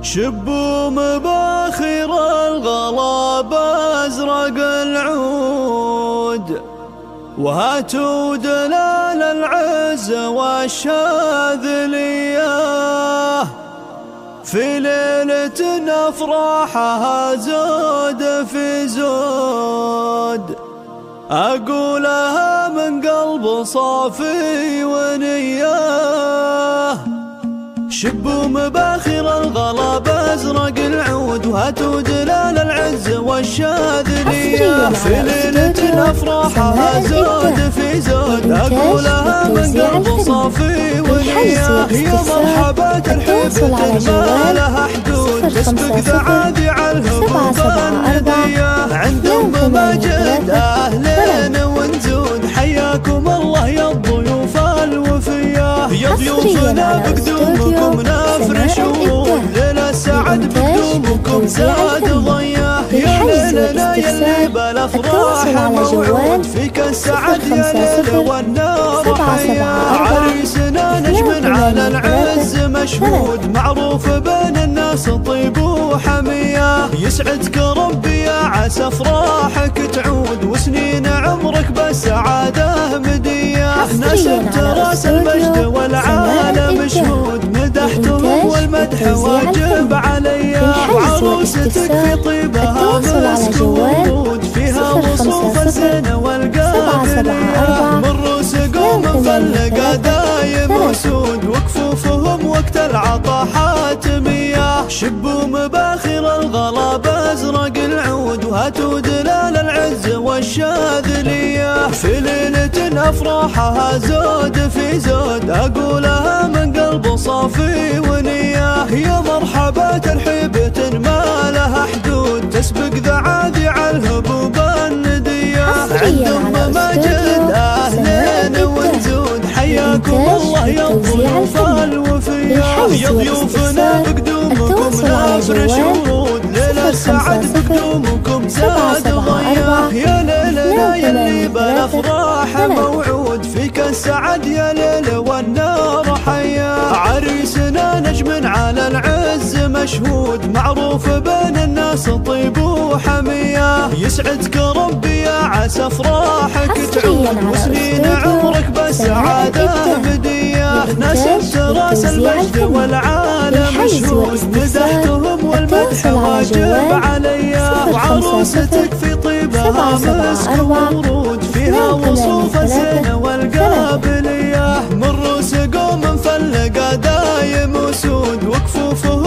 شبوا مباخر الغلا بأزرق العود، وهاتوا دلال العز والشاذلية. في ليلة أفراحها زود في زود، أقولها من قلب صافي ونية. شبوا مباخر الغلا بأزرق العود، وهاتوا دلال العز والشاذلية. في ليلة أفراحها زود في زود، أقولها من قلب صافي ونية. يا مرحبا ترحيبة ما لها حدود، تسبق ذعاذع الهبوب الندية. عند أم ماجد أهلين ونزود، حياكم الله يا الضيوف الوفية. يا ضيوفنا بقدومكم نفرش ورود، ليلة السعد بقدومكم زاد ضياه. يا ليلنا يلي بالافراح موعود، فيك السعد يا ليل والنار حياه. عريسنا نجم على العز مشهود، معروف بين الناس طيب وحميه. يسعدك ربي يا عسى افراحك تعود، وسنين عمرك بالسعاده مديه. نسبت راس المجد والعالم شهود، مدحتهم والمدح واجب عليا. وعروستك في طيبها مسك ورود، فيها وصوف الزين والقابلية. من روس قوم مفلقة دايم وسود، وكفوفهم وقت العطا حاتمية. شبوا مباخر الغلا بأزرق العود، وهاتوا دلال العز والشاذلية. في ليلة أفراحها زود في زود، أقولها من قلب صافي ونية. يا مرحبا ترحيبة ما لها حدود، تسبق ذعاذع الهبوب الندية. عند أم ماجد أهلين ونزود، حياكم الله يا الضيوف الوفية. يا ضيوفنا بقدومكم نفرش ورود، ليلة السعد بقدومكم زاد ضياه. يا ليلنا يلي بالافراح موعود، فيك السعد يا ليل والنار حياه. عريسنا نجم على العز مشهود، معروف بين الناس طيب وحميه. يسعدك ربي يا عسى افراحك تعود، وسنين عمرك بالسعاده مديه. نسبت راس المجد والعالم شهود، مدحتهم والمدح واجب عليا. وعروستك في طيبها مسك ورود، فيها وصوف الزين والقابلية. من روس قوم مفلقة دايم وسود، وكفوفهم